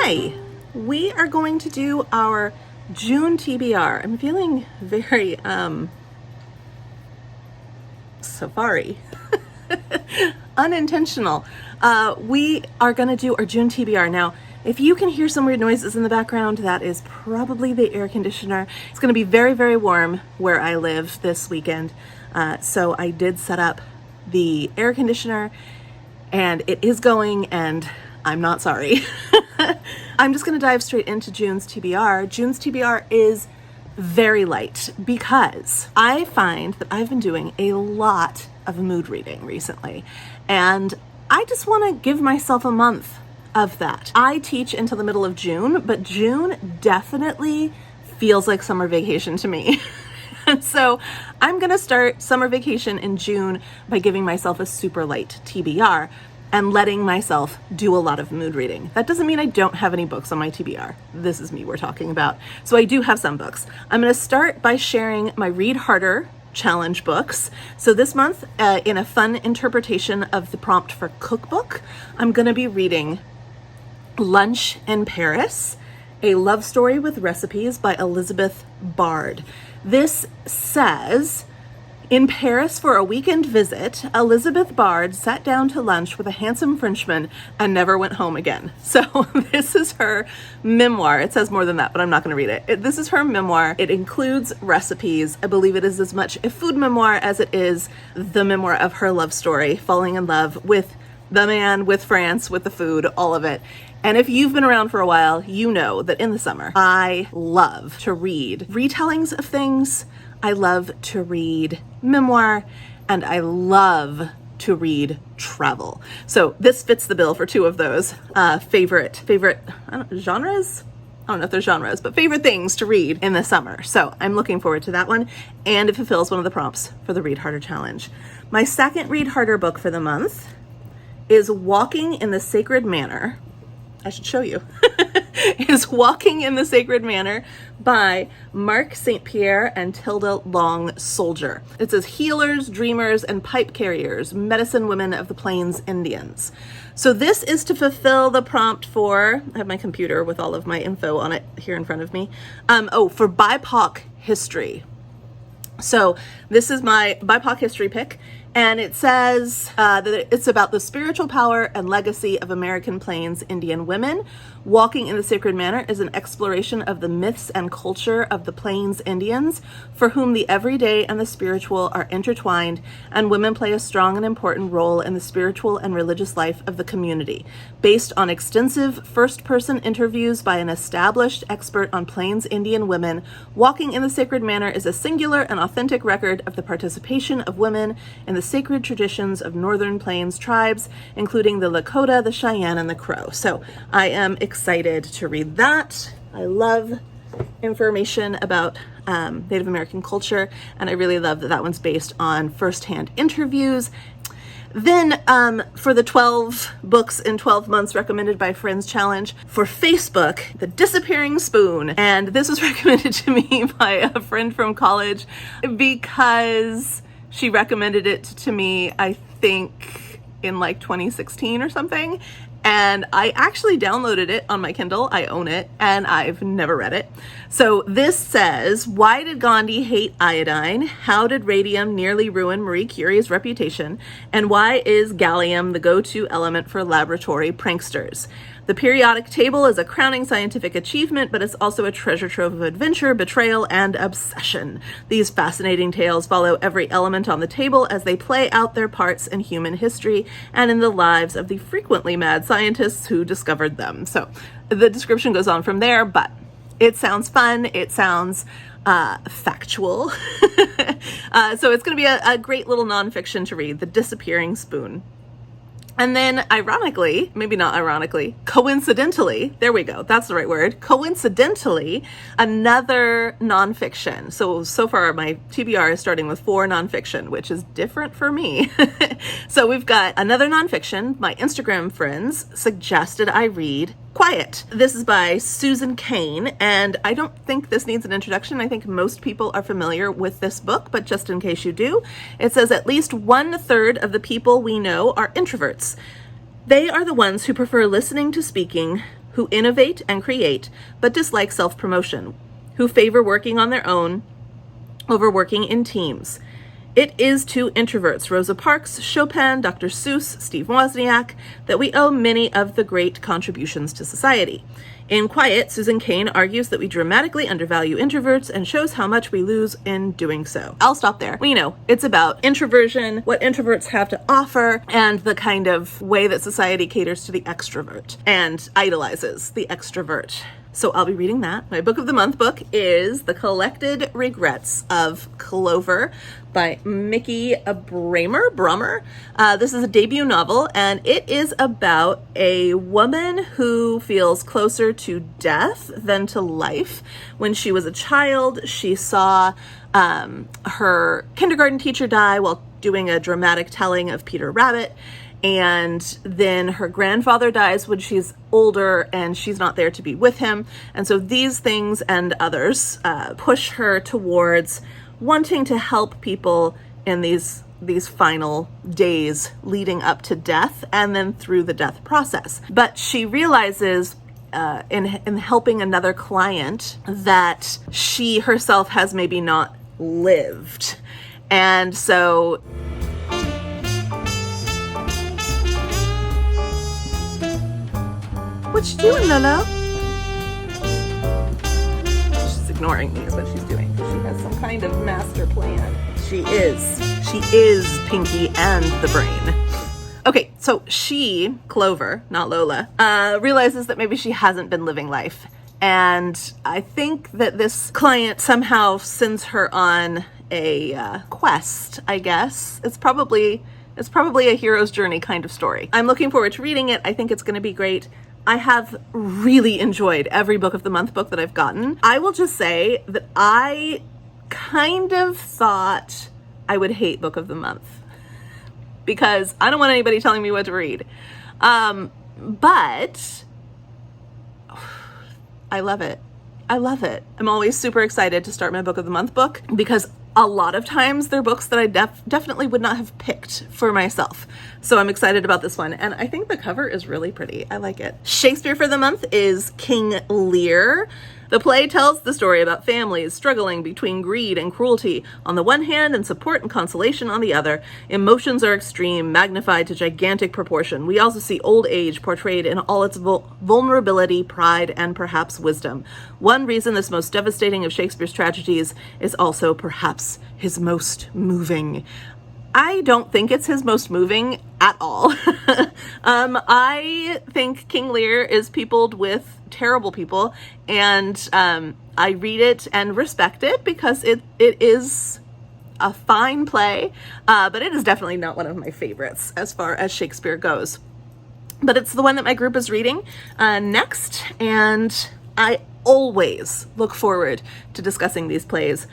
Hi, we are going to do our June TBR. I'm feeling very safari, unintentional. We are going to do our June TBR. Now, if you can hear some weird noises in the background, that is probably the air conditioner. It's going to be very, very warm where I live this weekend. So I did set up the air conditioner and it is going, and I'm not sorry. I'm just going to dive straight into June's TBR. June's TBR is very light because I find that I've been doing a lot of mood reading recently, and I just want to give myself a month of that. I teach until the middle of June, but June definitely feels like summer vacation to me. And so I'm going to start summer vacation in June by giving myself a super light TBR and letting myself do a lot of mood reading. That doesn't mean I don't have any books on my TBR. This is me we're talking about. So I do have some books. I'm going to start by sharing my Read Harder challenge books. So this month, in a fun interpretation of the prompt for cookbook, I'm going to be reading Lunch in Paris, a love story with recipes by Elizabeth Bard. This says, in Paris for a weekend visit, Elizabeth Bard sat down to lunch with a handsome Frenchman and never went home again. So this is her memoir. It says more than that, but I'm not going to read it. This is her memoir. It includes recipes. I believe it is as much a food memoir as it is the memoir of her love story, falling in love with the man, with France, with the food, all of it. And if you've been around for a while, you know that in the summer, I love to read retellings of things. I love to read memoir, and I love to read travel. So this fits the bill for two of those favorite genres? I don't know if they're genres, but favorite things to read in the summer. So I'm looking forward to that one, and it fulfills one of the prompts for the Read Harder Challenge. My second Read Harder book for the month is Walking in the Sacred Manor. I should show you. Is Walking in the Sacred Manor by Mark St. Pierre and Tilda Long Soldier. It says healers, dreamers, and pipe carriers, medicine women of the Plains Indians. So this is to fulfill the prompt for, I have my computer with all of my info on it here in front of me. For BIPOC history. So this is my BIPOC history pick, and it says that it's about the spiritual power and legacy of American Plains Indian women. Walking in the Sacred Manor is an exploration of the myths and culture of the Plains Indians, for whom the everyday and the spiritual are intertwined, and women play a strong and important role in the spiritual and religious life of the community. Based on extensive first-person interviews by an established expert on Plains Indian women, Walking in the Sacred Manor is a singular and authentic record of the participation of women in the sacred traditions of Northern Plains tribes, including the Lakota, the Cheyenne, and the Crow. So I am excited to read that. I love information about Native American culture, and I really love that that one's based on firsthand interviews. Then for the 12 books in 12 months recommended by Friends Challenge for Facebook, The Disappearing Spoon. And this was recommended to me by a friend from college because she recommended it to me, I think, in like 2016 or something. And I actually downloaded it on my Kindle. I own it, and I've never read it. So this says, why did Gandhi hate iodine? How did radium nearly ruin Marie Curie's reputation? And why is gallium the go-to element for laboratory pranksters? The periodic table is a crowning scientific achievement, but it's also a treasure trove of adventure, betrayal, and obsession. These fascinating tales follow every element on the table as they play out their parts in human history and in the lives of the frequently mad scientists who discovered them. So the description goes on from there, but it sounds fun. It sounds factual. So it's going to be a great little nonfiction to read, The Disappearing Spoon. And then ironically, maybe not ironically, coincidentally, there we go, that's the right word, coincidentally, another nonfiction. So far my TBR is starting with 4 nonfiction, which is different for me. So we've got another nonfiction. My Instagram friends suggested I read Quiet. This is by Susan Cain, and I don't think this needs an introduction. I think most people are familiar with this book, but just in case you do, it says at least 1/3 of the people we know are introverts. They are the ones who prefer listening to speaking, who innovate and create, but dislike self-promotion, who favor working on their own over working in teams. It is to introverts, Rosa Parks, Chopin, Dr. Seuss, Steve Wozniak, that we owe many of the great contributions to society. In Quiet, Susan Cain argues that we dramatically undervalue introverts and shows how much we lose in doing so. I'll stop there. Well, you know, it's about introversion, what introverts have to offer, and the kind of way that society caters to the extrovert and idolizes the extrovert. So I'll be reading that. My book of the month book is The Collected Regrets of Clover by Mickey Brummer. This is a debut novel, and it is about a woman who feels closer to death than to life. When she was a child, she saw her kindergarten teacher die while doing a dramatic telling of Peter Rabbit. And then her grandfather dies when she's older and she's not there to be with him. And so these things and others push her towards wanting to help people in these final days leading up to death and then through the death process. But she realizes in helping another client that she herself has maybe not lived. And so what you doing, Lolo? She's ignoring me is what she's doing. She has some kind of master plan. She is Pinky and the brain. Okay, so she, Clover, not Lola, realizes that maybe she hasn't been living life. And I think that this client somehow sends her on a quest, I guess. It's probably a hero's journey kind of story. I'm looking forward to reading it. I think it's going to be great. I have really enjoyed every book of the month book that I've gotten. I will just say that I kind of thought I would hate book of the month because I don't want anybody telling me what to read. But I love it. I love it. I'm always super excited to start my book of the month book because a lot of times they're books that I definitely would not have picked for myself. So I'm excited about this one. And I think the cover is really pretty. I like it. Shakespeare for the month is King Lear. The play tells the story about families struggling between greed and cruelty on the one hand and support and consolation on the other. Emotions are extreme, magnified to gigantic proportion. We also see old age portrayed in all its vulnerability, pride, and perhaps wisdom. One reason this most devastating of Shakespeare's tragedies is also perhaps his most moving. I don't think it's his most moving at all. I think King Lear is peopled with terrible people, and I read it and respect it because it is a fine play, but it is definitely not one of my favorites as far as Shakespeare goes. But it's the one that my group is reading next, and I always look forward to discussing these plays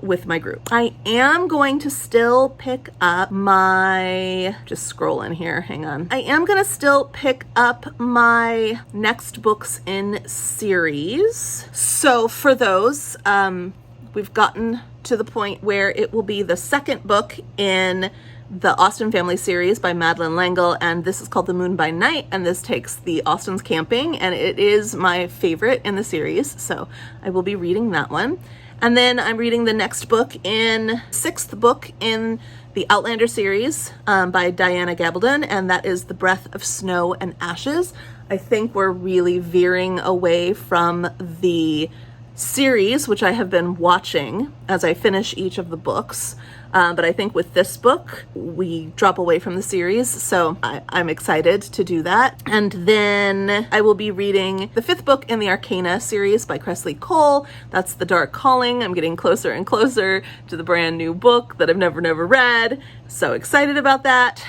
with my group. I am going to still pick up my, just scrolling here, hang on. I am going to still pick up my next books in series. So for those, we've gotten to the point where it will be the second book in the Austen Family series by Madeleine L'Engle, and this is called The Moon by Night, and this takes the Austens camping, and it is my favorite in the series, so I will be reading that one. And then I'm reading the next book sixth book in the Outlander series by Diana Gabaldon, and that is The Breath of Snow and Ashes. I think we're really veering away from the series, which I have been watching as I finish each of the books. But I think with this book, we drop away from the series, so I'm excited to do that. And then I will be reading the fifth book in the Arcana series by Cressley Cole. That's The Dark Calling. I'm getting closer and closer to the brand new book that I've never read. So excited about that.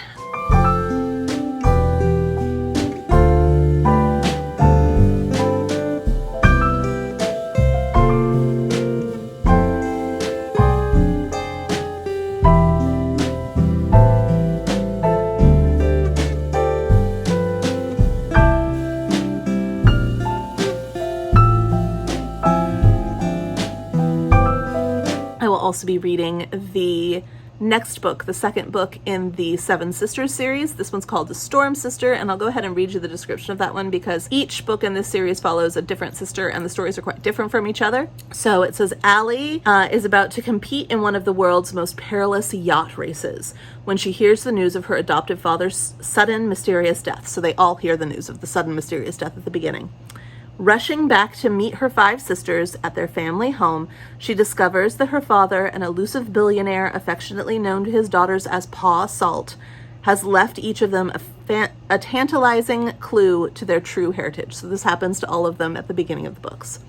Also be reading the next book, the second book in the Seven Sisters series. This one's called The Storm Sister, and I'll go ahead and read you the description of that one because each book in this series follows a different sister and the stories are quite different from each other. So it says, Allie is about to compete in one of the world's most perilous yacht races when she hears the news of her adoptive father's sudden mysterious death. So they all hear the news of the sudden mysterious death at the beginning. Rushing back to meet her 5 sisters at their family home, she discovers that her father, an elusive billionaire affectionately known to his daughters as Pa Salt, has left each of them a tantalizing clue to their true heritage. So this happens to all of them at the beginning of the books.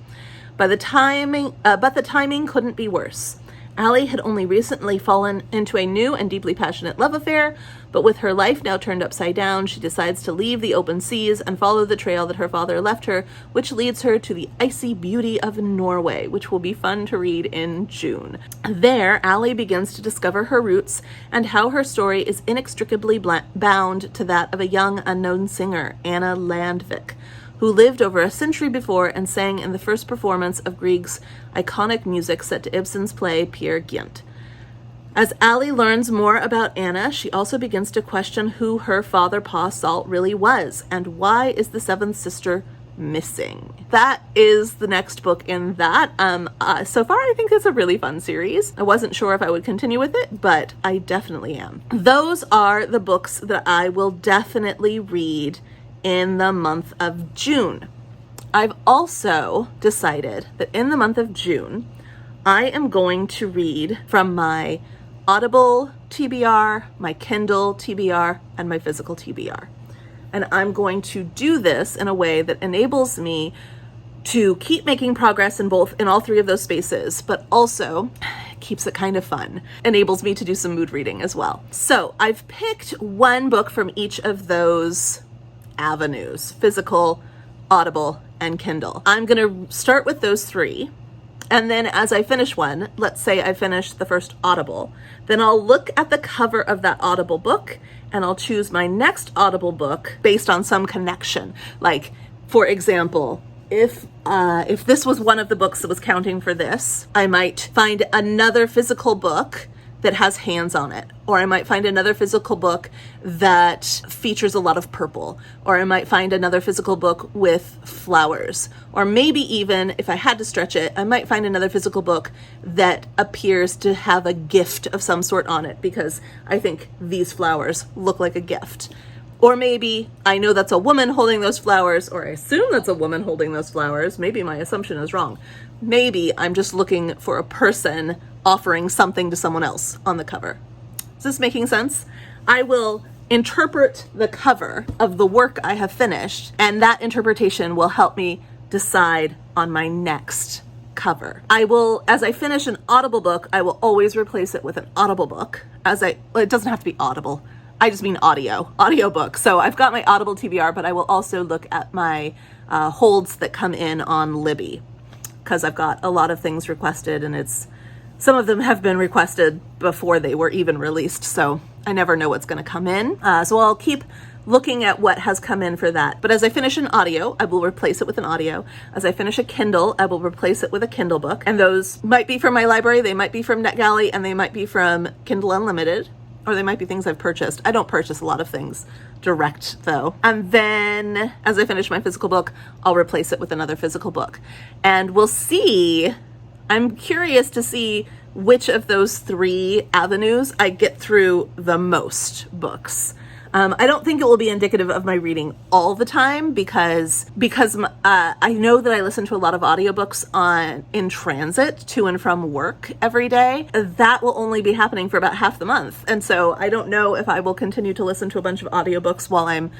But the timing couldn't be worse. Allie had only recently fallen into a new and deeply passionate love affair, but with her life now turned upside down, she decides to leave the open seas and follow the trail that her father left her, which leads her to the icy beauty of Norway, which will be fun to read in June. There, Allie begins to discover her roots and how her story is inextricably bound to that of a young unknown singer, Anna Landvik, who lived over a century before and sang in the first performance of Grieg's iconic music set to Ibsen's play Peer Gynt. As Allie learns more about Anna, she also begins to question who her father, Pa Salt, really was, and why is the seventh sister missing. That is the next book in that. So far, I think it's a really fun series. I wasn't sure if I would continue with it, but I definitely am. Those are the books that I will definitely read in the month of June. I've also decided that in the month of June, I am going to read from my Audible TBR, my Kindle TBR, and my physical TBR. And I'm going to do this in a way that enables me to keep making progress in all 3 of those spaces, but also keeps it kind of fun. Enables me to do some mood reading as well. So I've picked one book from each of those avenues: physical, Audible, and Kindle. I'm going to start with those 3. And then as I finish one, let's say I finished the first Audible, then I'll look at the cover of that Audible book and I'll choose my next Audible book based on some connection. Like, for example, if this was one of the books that was counting for this, I might find another physical book that has hands on it, or I might find another physical book that features a lot of purple, or I might find another physical book with flowers, or maybe even, if I had to stretch it, I might find another physical book that appears to have a gift of some sort on it, because I think these flowers look like a gift. Or maybe I know that's a woman holding those flowers, or I assume that's a woman holding those flowers. Maybe my assumption is wrong. Maybe I'm just looking for a person offering something to someone else on the cover. Is this making sense? I will interpret the cover of the work I have finished, and that interpretation will help me decide on my next cover. As I finish an Audible book, I will always replace it with an Audible book. It doesn't have to be Audible. I just mean audio book. So I've got my Audible TBR, but I will also look at my holds that come in on Libby, because I've got a lot of things requested, and some of them have been requested before they were even released, so I never know what's going to come in. So I'll keep looking at what has come in for that. But as I finish an audio, I will replace it with an audio. As I finish a Kindle, I will replace it with a Kindle book. And those might be from my library, they might be from NetGalley, and they might be from Kindle Unlimited, or they might be things I've purchased. I don't purchase a lot of things direct, though. And then as I finish my physical book, I'll replace it with another physical book. And we'll see. I'm curious to see which of those 3 avenues I get through the most books. I don't think it will be indicative of my reading all the time because I know that I listen to a lot of audiobooks in transit to and from work every day. That will only be happening for about half the month. And so I don't know if I will continue to listen to a bunch of audiobooks while I'm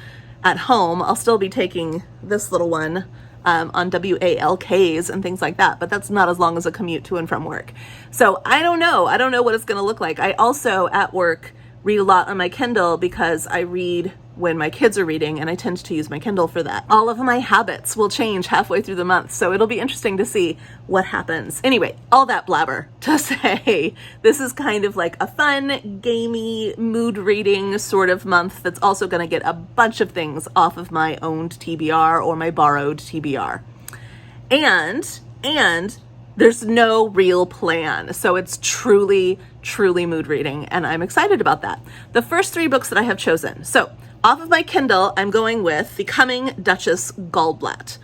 at home. I'll still be taking this little one on WALKs and things like that, but that's not as long as a commute to and from work. So I don't know what it's going to look like. I also at work read a lot on my Kindle because I read when my kids are reading, and I tend to use my Kindle for that. All of my habits will change halfway through the month, so it'll be interesting to see what happens. Anyway, all that blabber to say, this is kind of like a fun, gamey, mood reading sort of month that's also going to get a bunch of things off of my owned TBR or my borrowed TBR. And There's no real plan. So it's truly, truly mood reading, and I'm excited about that. The first 3 books that I have chosen. So off of my Kindle, I'm going with Becoming Duchess Goldblatt.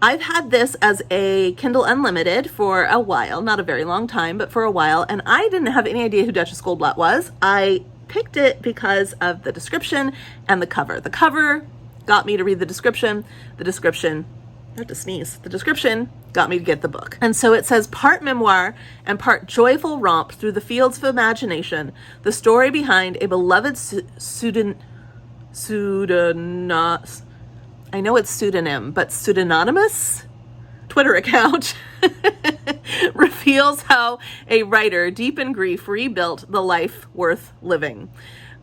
I've had this as a Kindle Unlimited for a while, not a very long time, but for a while, and I didn't have any idea who Duchess Goldblatt was. I picked it because of the description and the cover. The cover got me to read the description. The description got me to get the book. And so it says, part memoir and part joyful romp through the fields of imagination, the story behind a beloved pseudonymous Twitter account reveals how a writer deep in grief rebuilt the life worth living.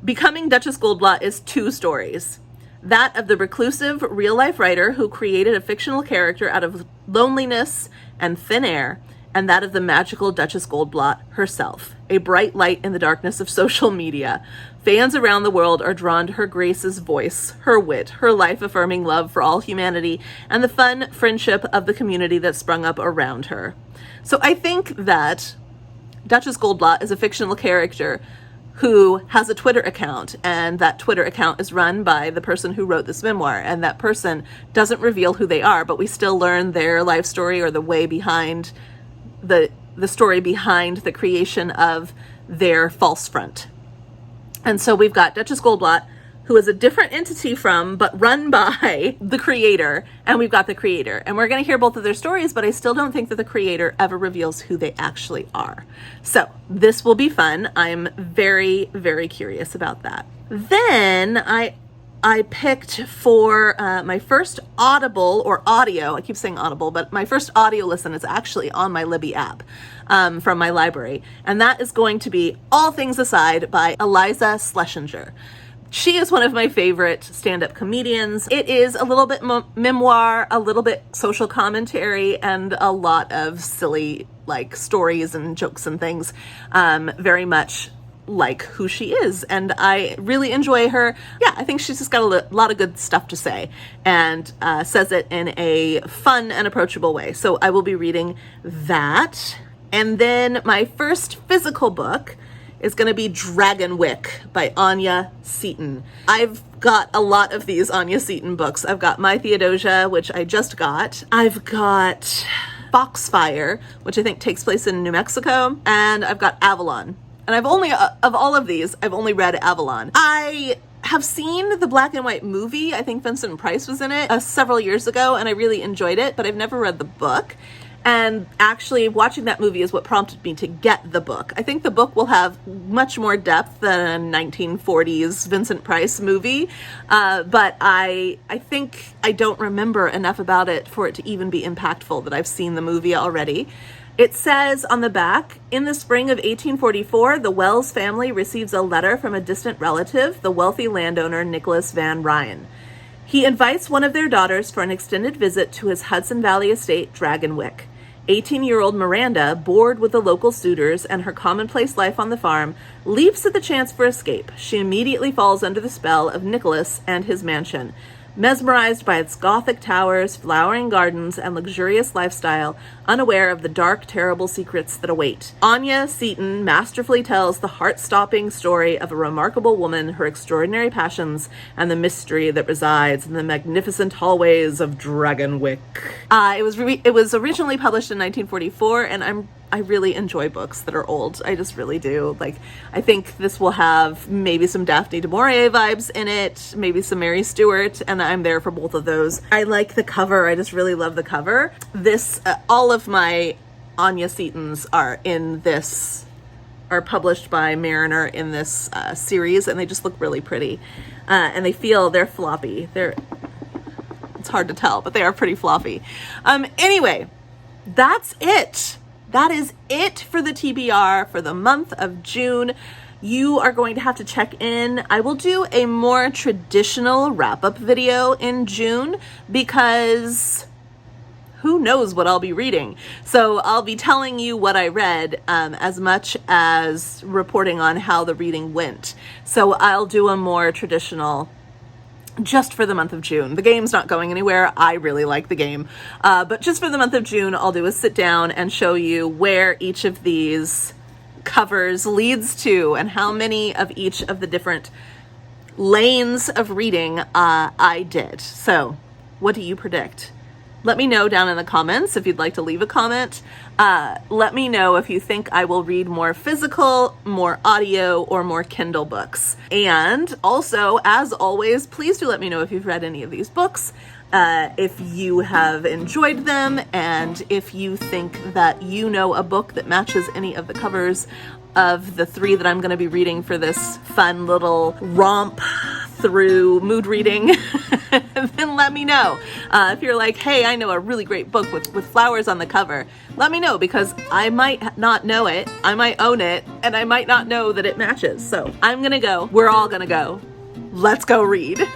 Becoming Duchess Goldblatt is 2 stories. That of the reclusive real-life writer who created a fictional character out of loneliness and thin air, and that of the magical Duchess Goldblatt herself, a bright light in the darkness of social media. Fans around the world are drawn to her grace's voice, her wit, her life-affirming love for all humanity, and the fun friendship of the community that sprung up around her. So I think that Duchess Goldblatt is a fictional character who has a Twitter account, and that Twitter account is run by the person who wrote this memoir, and that person doesn't reveal who they are, but we still learn their life story or the way behind the story behind the creation of their false front. And so we've got Duchess Goldblatt, who is a different entity from, but run by the creator, and we've got the creator. And we're going to hear both of their stories, but I still don't think that the creator ever reveals who they actually are. So this will be fun. I'm very, very curious about that. Then I picked for my first Audible or audio, I keep saying Audible, but my first audio listen is actually on my Libby app from my library. And that is going to be All Things Aside by Eliza Schlesinger. She is one of my favorite stand-up comedians. It is a little bit memoir, a little bit social commentary, and a lot of silly like stories and jokes and things. Very much like who she is, and I really enjoy her. Yeah, I think she's just got a lot of good stuff to say, and says it in a fun and approachable way. So I will be reading that. And then my first physical book is going to be Dragon Wick by Anya Seton. I've got a lot of these Anya Seton books. I've got My Theodosia, which I just got. I've got Foxfire, which I think takes place in New Mexico, and I've got Avalon. And I've only, of all of these, I've only read Avalon. I have seen the black and white movie. I think Vincent Price was in it several years ago, and I really enjoyed it, but I've never read the book. And actually watching that movie is what prompted me to get the book. I think the book will have much more depth than a 1940s Vincent Price movie, but I think I don't remember enough about it for it to even be impactful that I've seen the movie already. It says on the back, in the spring of 1844, the Wells family receives a letter from a distant relative, the wealthy landowner Nicholas Van Ryn. He invites one of their daughters for an extended visit to his Hudson Valley estate, Dragon Wick. 18-year-old Miranda, bored with the local suitors and her commonplace life on the farm, leaps at the chance for escape. She immediately falls under the spell of Nicholas and his mansion. Mesmerized by its Gothic towers, flowering gardens, and luxurious lifestyle, unaware of the dark, terrible secrets that await. Anya Seton masterfully tells the heart-stopping story of a remarkable woman, her extraordinary passions, and the mystery that resides in the magnificent hallways of Dragon Wick. It was originally published in 1944, and I really enjoy books that are old. I just really do. Like, I think this will have maybe some Daphne du Maurier vibes in it, maybe some Mary Stuart, and I'm there for both of those. I like the cover. I just really love the cover. All of my Anya Setons are published by Mariner in this series, and they just look really pretty. And they're floppy. It's hard to tell, but they are pretty floppy. Anyway, that's it. That is it for the TBR for the month of June. You are going to have to check in. I will do a more traditional wrap-up video in June because who knows what I'll be reading. So I'll be telling you what I read as much as reporting on how the reading went. So I'll do a more traditional just for the month of June. The game's not going anywhere. I really like the game. But just for the month of June, I'll do is sit down and show you where each of these covers leads to and how many of each of the different lanes of reading I did. So what do you predict? Let me know down in the comments if you'd like to leave a comment. Let me know if you think I will read more physical, more audio, or more Kindle books. And also, as always, please do let me know if you've read any of these books, if you have enjoyed them, and if you think that you know a book that matches any of the covers of the 3 that I'm going to be reading for this fun little romp through mood reading, then let me know. If you're like, hey, I know a really great book with flowers on the cover, let me know, because I might not know it, I might own it, and I might not know that it matches. So I'm gonna go. We're all gonna go. Let's go read.